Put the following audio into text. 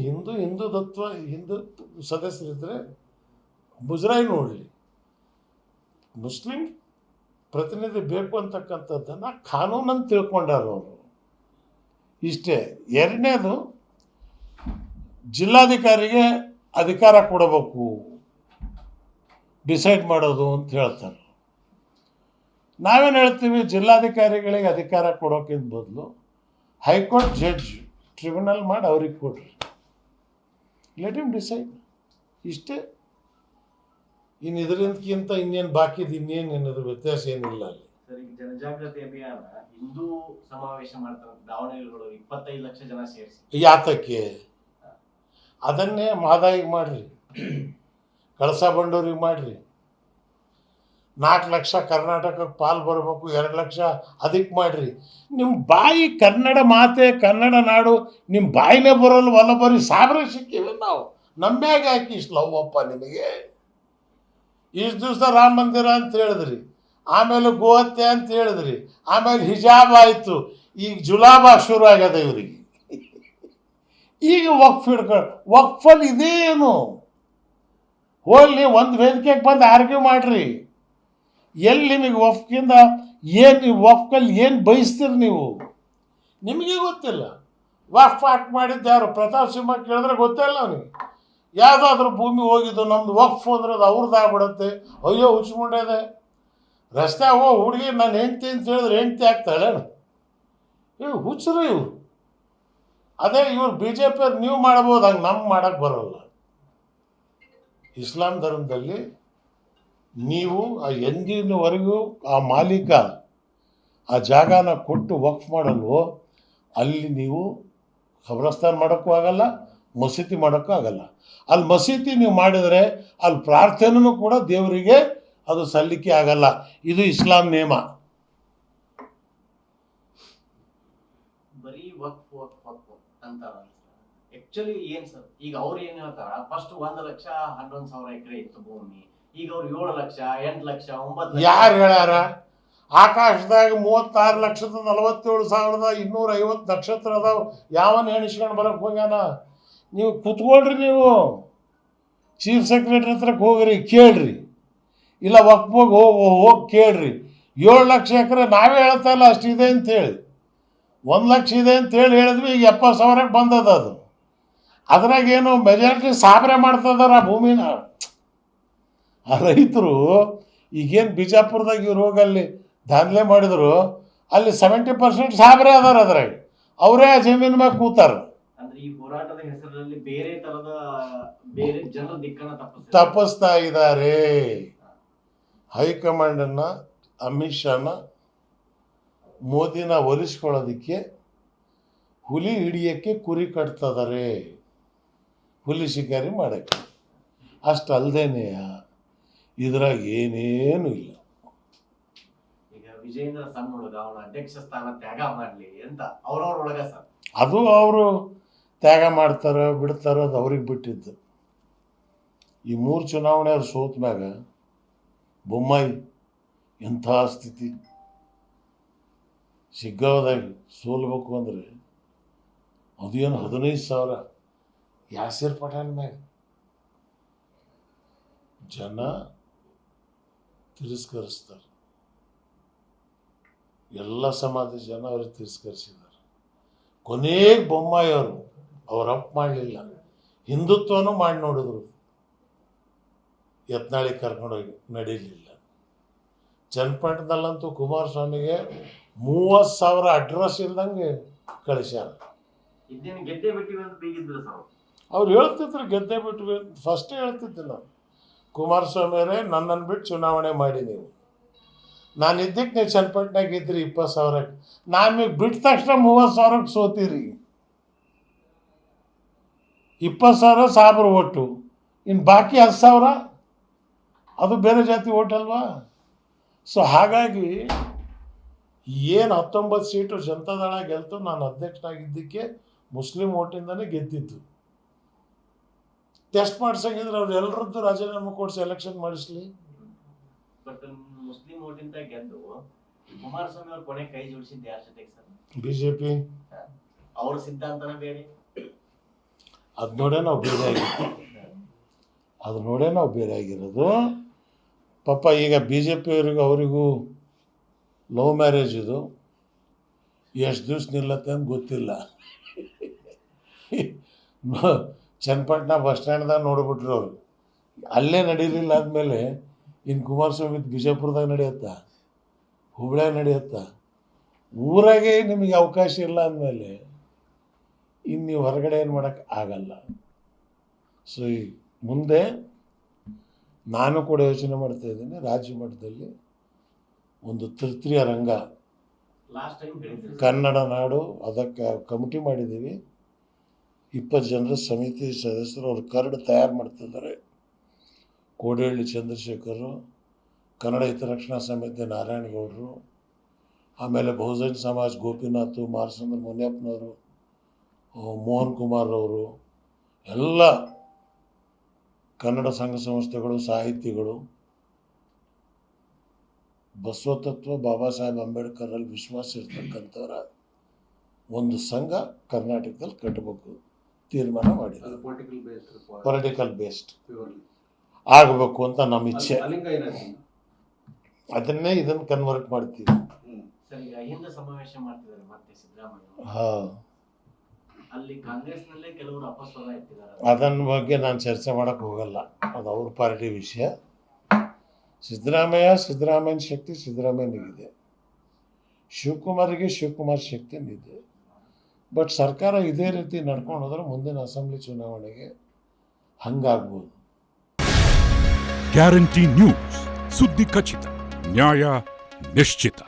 ಹಿಂದೂ ಸದಸ್ಯರಿದ್ದರೆ ಮುಜರಾಯಿ ನೋಡಲಿ. ಮುಸ್ಲಿಂ ಪ್ರತಿನಿಧಿ ಬೇಕು ಅಂತಕ್ಕಂಥದ್ದನ್ನು ಕಾನೂನನ್ನು ತಿಳ್ಕೊಂಡಾರ ಅವರು. ಇಷ್ಟೇ. ಎರಡನೇದು, ಜಿಲ್ಲಾಧಿಕಾರಿಗೆ ಅಧಿಕಾರ ಕೊಡಬೇಕು ಡಿಸೈಡ್ ಮಾಡೋದು ಅಂತ ಹೇಳ್ತಾರೆ. ನಾವೇನು ಹೇಳ್ತೀವಿ, ಜಿಲ್ಲಾಧಿಕಾರಿಗಳಿಗೆ ಅಧಿಕಾರ ಕೊಡೋಕ್ಕಿಂತ ಬದಲು ಹೈಕೋರ್ಟ್ ಜಡ್ಜ್ ಟ್ರಿಬ್ಯುನಲ್ ಮಾಡಿ ಅವ್ರಿಗೆ ಕೊಡ್ರಿ, ಲೆಟ್ ಹಿಮ್ ಡಿಸೈಡ್. ಇಷ್ಟೇ. ಇನ್ನು ಇದರಿಂದಕ್ಕಿಂತ ಇನ್ನೇನು ಬಾಕಿದು, ಇನ್ನೇನು ಏನಾದ್ರು ವ್ಯತ್ಯಾಸ ಏನಿಲ್ಲ ಅಲ್ಲಿ. ಸರ್, ಈಗ ಜನಜಾಗೃತಿ ಅಭಿಯಾನ ಹಿಂದೂ ಸಮಾವೇಶ ಮಾಡ್ತಾರೆ ದಾವಣಗೆರೆಗಳು 25 ಲಕ್ಷ ಜನ ಸೇರಿಸಿ. ಯಾತಕ್ಕೆ? ಅದನ್ನೇ ಮಾದಾಯಿಗೆ ಮಾಡ್ರಿ, ಕಳಸಾ ಬಂಡೂರಿಗೆ ಮಾಡ್ರಿ. 4 ಲಕ್ಷ ಕರ್ನಾಟಕಕ್ಕೆ ಪಾಲು ಬರಬೇಕು, 2 ಲಕ್ಷ ಅದಕ್ಕೆ ಮಾಡ್ರಿ. ನಿಮ್ಮ ಬಾಯಿ ಕನ್ನಡ ಮಾತೆ, ಕನ್ನಡ ನಾಡು, ನಿಮ್ಮ ಬಾಯಿನೇ ಬರೋಲ್ಲ. ಒಲ್ಲ ಬರೀ ಸಾವಿರ ಸಿಕ್ಕಿವೆ ನಾವು. ನಮ್ಮ್ಯಾಗ ಹಾಕಿ ಇಷ್ಟು ಲವ್ವಪ್ಪ ನಿಮಗೆ. ಇಷ್ಟು ದಿವಸ ರಾಮ ಮಂದಿರ ಅಂತ ಹೇಳಿದ್ರಿ, ಆಮೇಲೆ ಗೋಹತ್ಯೆ ಅಂತ ಹೇಳಿದ್ರಿ, ಆಮೇಲೆ ಹಿಜಾಬ್ ಆಯಿತು, ಈಗ ಜುಲಾಬ ಶುರು ಆಗ್ಯದ ಇವರಿಗೆ. ಈಗ ವಕ್ಫ್ ಹಿಡ್ಕೊಂಡು, ವಕ್ಫಲ್ಲಿ ಇದೇನು ಹೋಗ್ಲಿ, ಒಂದು ವೇದಿಕೆಗೆ ಬಂದು ಆರ್ಗ್ಯೂ ಮಾಡ್ರಿ. ಎಲ್ಲಿ ನಿಮಗೆ ವಕ್ಫಿಂದ ಏನು, ನೀವು ವಕ್ಫಲ್ಲಿ ಏನು ಬಯಸ್ತೀರಿ ನೀವು? ನಿಮಗೆ ಗೊತ್ತಿಲ್ಲ. ವಕ್ಫ್ ಆಕ್ಟ್ ಮಾಡಿದ್ದು ಯಾರು? ಪ್ರತಾಪ್ ಸಿಂಹ ಕೇಳಿದ್ರೆ ಗೊತ್ತಿಲ್ಲ ಅವನಿಗೆ. ಯಾವುದಾದ್ರೂ ಭೂಮಿ ಹೋಗಿದ್ದು ನಮ್ದು ವಕ್ಫ್ ಅಂದ್ರೆ ಅದು ಅವ್ರದ್ದು ಆಗ್ಬಿಡುತ್ತೆ. ಅಯ್ಯೋ ಹುಚ್ಚಿಕೊಂಡೇದೆ. ರಸ್ತೆ ಹುಡುಗಿ ನಾನು ಹೆಂಡ್ತಿ ಅಂತ ಹೇಳಿದ್ರೆ ಹೆಂಡ್ತಿ ಆಗ್ತಾಳೆ. ಇವು ಹುಚ್ಚರು ಇವರು. ಅದೇ ಇವ್ರು BJP ನೀವು ಮಾಡ್ಬೋದು, ಹಂಗೆ ನಮ್ಗೆ ಮಾಡೋಕ್ಕೆ ಬರೋಲ್ಲ. ಇಸ್ಲಾಂ ಧರ್ಮದಲ್ಲಿ ನೀವು ಎಂದಿನವರೆಗೂ ಆ ಮಾಲೀಕ ಆ ಜಾಗನ ಕೊಟ್ಟು ವಕ್ಫ್ ಮಾಡಲ್ವೋ, ಅಲ್ಲಿ ನೀವು ಖಬ್ರಸ್ತಾನ್ ಮಾಡೋಕ್ಕೂ ಆಗಲ್ಲ, ಮಸೀದಿ ಮಾಡೋಕ್ಕೂ ಆಗಲ್ಲ. ಅಲ್ಲಿ ಮಸೀದಿ ನೀವು ಮಾಡಿದರೆ ಅಲ್ಲಿ ಪ್ರಾರ್ಥನೆಯೂ ಕೂಡ ದೇವರಿಗೆ ಅದು ಸಲ್ಲಿಕೆ ಆಗಲ್ಲ. ಇದು ಇಸ್ಲಾಂ ನಿಯಮ. ಬರೀ ವಕ್ಫ್ ವಕ್ಫ್ ವಕ್ಫ್ ಅಂತಾರ. ಆಕ್ಚುಲಿ ಏನ್ ಸರ್, ಈಗ ಅವ್ರು ಏನ್ ಹೇಳ್ತಾರ, ಫಸ್ಟ್ 1 ಲಕ್ಷ 11,000 ಎಕರೆ ಇತ್ತು ಭೂಮಿ, ಈಗ ಅವ್ರು 7 ಲಕ್ಷ 8 ಲಕ್ಷ 9 ಲಕ್ಷ. ಯಾರು ಹೇಳ್ಯಾರ? ಆಕಾಶದಾಗ 36,47,250 ನಕ್ಷತ್ರ ಅದಾವ. ಯಾವನ್ ಎಣಿಸ್ಕೊಂಡು ಬರಕ್ಕೆ ಹೋಗ್ಯಾನ? ನೀವು ಕೂತ್ಕೊಳ್ರಿ, ನೀವು ಚೀಫ್ ಸೆಕ್ರೆಟರಿ ಹತ್ರಕ್ಕೆ ಹೋಗ್ರಿ, ಕೇಳ್ರಿ. ಇಲ್ಲ ವಕ್ಫಿಗೆ ಹೋಗಿ ಕೇಳ್ರಿ. 7 ಲಕ್ಷ ಎಕರೆ ನಾವೇ ಹೇಳ್ತಾ ಇಲ್ಲ ಅಷ್ಟಿದೆ ಅಂತೇಳಿ. 1 ಲಕ್ಷ ಇದೆ ಅಂತೇಳಿ ಹೇಳಿದ್ವಿ. ಈಗ 70,000ಕ್ಕೆ ಬಂದದ ಅದು. ಅದ್ರಾಗೇನು ಮೆಜಾರಿಟಿ ಸಾಬ್ರೆ ಮಾಡ್ತದಾರ ಆ ಭೂಮಿನ. ಆ ರೈತರು ಈಗೇನು ಬಿಜಾಪುರದಾಗ ಇವ್ರು ಹೋಗಲ್ಲಿ ದಾಂಧಲೆ ಮಾಡಿದ್ರು, ಅಲ್ಲಿ 70% ಸಾಬ್ರೆ ಅದಾರ. ಅದ್ರಾಗ ಅವರೇ ಆ ಜಮೀನ್ ಮ್ಯಾಗ ಕೂತಾರ. ಅಂದ್ರೆ ಈ ಹೋರಾಟದ ಹೆಸರಲ್ಲಿ ಬೇರೆ ತರದ ಬೇರೆ ಜನರ ದಿಕ್ಕನ್ನ ತಪ್ಪಿಸ್ತಾ ಇದ್ದಾರೆ. ಹೈಕಮಾಂಡನ್ನ, ಅಮಿತ್ ಶಾನ, ಮೋದಿನ ಒಲಿಸ್ಕೊಳ್ಳೋದಕ್ಕೆ ಹುಲಿ ಹಿಡಿಯೋಕ್ಕೆ ಕುರಿ ಕಟ್ತಿದ್ದಾರೆ, ಹುಲಿ ಶಿಕಾರಿ ಮಾಡೋಕ್ಕೆ. ಅಷ್ಟು ಅಲ್ಲದೇನೆ ಇದ್ರಾಗ ಏನೇನು ಇಲ್ಲ. ಈಗ ವಿಜೇಂದ್ರ ಸಣ್ಣ ಹುಡುಗ, ಅವನ ಅಧ್ಯಕ್ಷ ಸ್ಥಾನ ತ್ಯಾಗ ಮಾಡಲಿ ಅಂತ ಅವ್ರವ್ರೊಳಗ ಸರ್, ಅದು ಅವರು ತ್ಯಾಗ ಮಾಡ್ತಾರೋ ಬಿಡ್ತಾರೋ ಅದು ಅವ್ರಿಗೆ ಬಿಟ್ಟಿದ್ದು. ಈ 3 ಚುನಾವಣೆ ಅವ್ರು ಸೋತ ಮ್ಯಾಗ ಬೊಮ್ಮಾಯಿ ಎಂಥ ಸ್ಥಿತಿ. ಶಿಗ್ಗಾವದಾಗ ಸೋಲ್ಬೇಕು ಅಂದರೆ ಅದು ಏನು 15,000 ಯಾಸಿರ್ ಪಠಾಣ್ ಮ್ಯಾಗ ಜನ ತಿರಸ್ಕರಿಸ್ತಾರೆ. ಎಲ್ಲ ಸಮಾಜದ ಜನ ಅವ್ರಿಗೆ ತಿರಸ್ಕರಿಸಿದ್ದಾರೆ. ಕೊನೆಗೆ ಬೊಮ್ಮಾಯಿ ಅವ್ರು ಅಪ್ ಮಾಡಲಿಲ್ಲ, ಹಿಂದುತ್ವನೂ ಮಾಡಿ ನೋಡಿದ್ರು. ಯತ್ನಾಳಿಗೆ ಕರ್ಕೊಂಡೋಗಿ ನಡೀಲಿಲ್ಲ. ಚನ್ನಪಟ್ಟಣದಲ್ಲಂತೂ ಕುಮಾರಸ್ವಾಮಿಗೆ 30,000 ಅಡ್ರೆಸ್ ಇಲ್ದಂಗೆ ಕಳಿಸ್ಯಾರ. ಗೆದ್ದೆ ಬಿಟ್ಟಿವಿ ಅಂತ ಬೀಗಿದ್ರು ಸರ್ ಅವ್ರು. ಹೇಳ್ತಿದ್ರು ಗೆದ್ದೆ ಬಿಟ್ವಿ ಅಂತ. ಫಸ್ಟೇ ಹೇಳ್ತಿದ್ದೆ ನಾನು, ಕುಮಾರಸ್ವಾಮಿ ಅವರೇ ನನ್ನನ್ನು ಬಿಟ್ಟು ಚುನಾವಣೆ ಮಾಡಿ ನೀವು. ನಾನು ಇದ್ದಕ್ಕೆ ನೀವು ಚನ್ನಪಟ್ಟಣಾಗ ಇದ್ರಿ 20,000ಕ್ಕೆ. ನಾನು ನೀವು ಬಿಟ್ಟ ತಕ್ಷಣ 30,000ಕ್ಕೆ ಸೋತೀರಿ. 20,000 ಸಾಬ್ರ ಓಟು, ಇನ್ನು ಬಾಕಿ 10,000 ಅದು ಬೇರೆ ಜಾತಿ ಓಟ್ ಅಲ್ವಾ? ಸೊ ಹಾಗಾಗಿ ಏನು 19 ಸೀಟು ಜನತಾದಳ ಗೆಲ್ತು. ನಾನು ಅಧ್ಯಕ್ಷನಾಗಿದ್ದಕ್ಕೆ ಮುಸ್ಲಿಂ ಓಟಿಂದನೇ ಗೆದ್ದಿದ್ದು. ಟೆಸ್ಟ್ ಮಾಡ್ಸಂಗಿದ್ರೆ ಅವ್ರು ಎಲ್ಲರದ್ದು ರಾಜೀನಾಮೆ ಕೊಡಿಸಿ ಎಲೆಕ್ಷನ್ ಮಾಡಿಸ್ಲಿ. ಬಟ್ ಮುಸ್ಲಿಂ ಓಟಿಂದ ಗೆದ್ದು ಕುಮಾರಸ್ವಾಮಿ ಅವ್ರ ಕೊನೆ ಕೈ ಜೋಡಿಸಿದ್ದು ಯಾರ ಜೊತೆಗೆ ಸರ್? BJP. ಅವ್ರ ಸಿದ್ಧಾಂತನ ಬೇರೆ. ಅದು ನೋಡೇ ನಾವು ಬೇರೆ ಆಗಿರೋದು. ಅದು ನೋಡೇ ನಾವು ಬೇರೆ ಆಗಿರೋದು. ಪಾಪ ಈಗ ಬಿ ಜೆ ಪಿಯವರಿಗೂ ಅವರಿಗೂ ಲವ್ ಮ್ಯಾರೇಜ್ ಇದು ಎಷ್ಟು ದಿವ್ಸ ನಿಲ್ಲತ್ತೆ ಅಂತ ಗೊತ್ತಿಲ್ಲ. ಚನ್ನಪಟ್ಟಣ ಬಸ್ ಸ್ಟ್ಯಾಂಡ್ದಾಗ ನೋಡಿಬಿಟ್ರು ಅವರು. ಅಲ್ಲೇ ನಡೀಲಿಲ್ಲ ಆದಮೇಲೆ ಇನ್ನು ಕುಮಾರಸ್ವಾಮಿ ಬಿಜಾಪುರದಾಗ ನಡೆಯುತ್ತಾ, ಹುಬ್ಳ್ಯಾಗ ನಡೆಯುತ್ತಾ? ಊರಾಗೆ ನಿಮಗೆ ಅವಕಾಶ ಇಲ್ಲ ಅಂದಮೇಲೆ ಇನ್ನು ನೀವು ಹೊರಗಡೆ ಏನು ಮಾಡೋಕ್ಕೆ ಆಗಲ್ಲ. ಸೊ ಈ ಮುಂದೆ ನಾನು ಕೂಡ ಯೋಚನೆ ಮಾಡ್ತಾ ಇದ್ದೀನಿ, ರಾಜ್ಯ ಮಟ್ಟದಲ್ಲಿ ಒಂದು ತೃತೀಯ ರಂಗ ಲಾಸ್ಟ್ ಟೈಮ್ ಹೇಳಿದ್ರು ಕನ್ನಡ ನಾಡು, ಅದಕ್ಕೆ ಕಮಿಟಿ ಮಾಡಿದ್ದೀವಿ. 20 ಜನರ ಸಮಿತಿ ಸದಸ್ಯರು ಅವ್ರು ಕರಡು ತಯಾರು ಮಾಡ್ತಿದ್ದಾರೆ. ಕೋಡಿಹಳ್ಳಿ ಚಂದ್ರಶೇಖರು, ಕನ್ನಡ ಹಿತರಕ್ಷಣಾ ಸಮಿತಿ ನಾರಾಯಣಗೌಡರು, ಆಮೇಲೆ ಬಹುಜನ್ ಸಮಾಜ್ ಗೋಪಿನಾಥ್, ಮಾರ್ಸಂದ್ರ ಮುನಿಯಪ್ಪನವರು, ಮೋಹನ್ ಕುಮಾರ್ ಅವರು, ಎಲ್ಲ ಕನ್ನಡ ಸಂಘ ಸಂಸ್ಥೆಗಳು, ಸಾಹಿತಿಗಳು, ಬಸವತತ್ವ ಬಾಬಾ ಸಾಹೇಬ್ ಅಂಬೇಡ್ಕರಲ್ಲಿ ವಿಶ್ವಾಸ ಇರ್ತಕ್ಕಂಥವರ ಒಂದು ಸಂಘ ಕರ್ನಾಟಕದಲ್ಲಿ ಕಟ್ಟಬೇಕು ತೀರ್ಮಾನ ಮಾಡಿದ್ದಾರೆ. ಪೊಲಿಟಿಕಲ್ ಬೇಸ್ಡ್ ಆಗಬೇಕು ಅಂತ ನಮ್ಮ ಇಚ್ಛೆ. ಅದನ್ನೇ ಇದನ್ನು ಕನ್ವರ್ಟ್ ಮಾಡ್ತೀವಿ. ಸರ್, ಈಗ ಹಿಂದೆ ಸಮಾವೇಶ ಮಾಡ್ತಿದ್ದಾರೆ ಮತ್ತೆ ಸಿದ್ದರಾಮಯ್ಯ, ಹಾಂ, ಅಲ್ಲಿ ಕಾಂಗ್ರೆಸ್ನಲ್ಲೇ ಕೆಲವರು ಅಪಸ್ವರ ಎತ್ತಿದ್ದಾರೆ. ಅದನ್ನ ಬಗ್ಗೆ ನಾನು ಚರ್ಚೆ ಮಾಡೋಕ್ಕೆ ಹೋಗಲ್ಲ, ಅದು ಅವ್ರ ಪಾರ್ಟಿ ವಿಷಯ. ಸಿದ್ದರಾಮಯ್ಯನ ಶಕ್ತಿ ಸಿದ್ದರಾಮಯ್ಯನಿಗಿದೆ, ಶಿವಕುಮಾರಿಗೆ ಶಿವಕುಮಾರ್ ಶಕ್ತಿನಿದೆ. ಬಟ್ ಸರ್ಕಾರ ಇದೇ ರೀತಿ ನಡ್ಕೊಂಡು ಹೋದ್ರೆ ಮುಂದಿನ ಅಸೆಂಬ್ಲಿ ಚುನಾವಣೆಗೆ ಹಂಗಾಗ್ಬೋದು. ಗ್ಯಾರಂಟಿ ನ್ಯೂಸ್, ಸುದ್ದಿ ಖಚಿತ, ನ್ಯಾಯ ನಿಶ್ಚಿತ.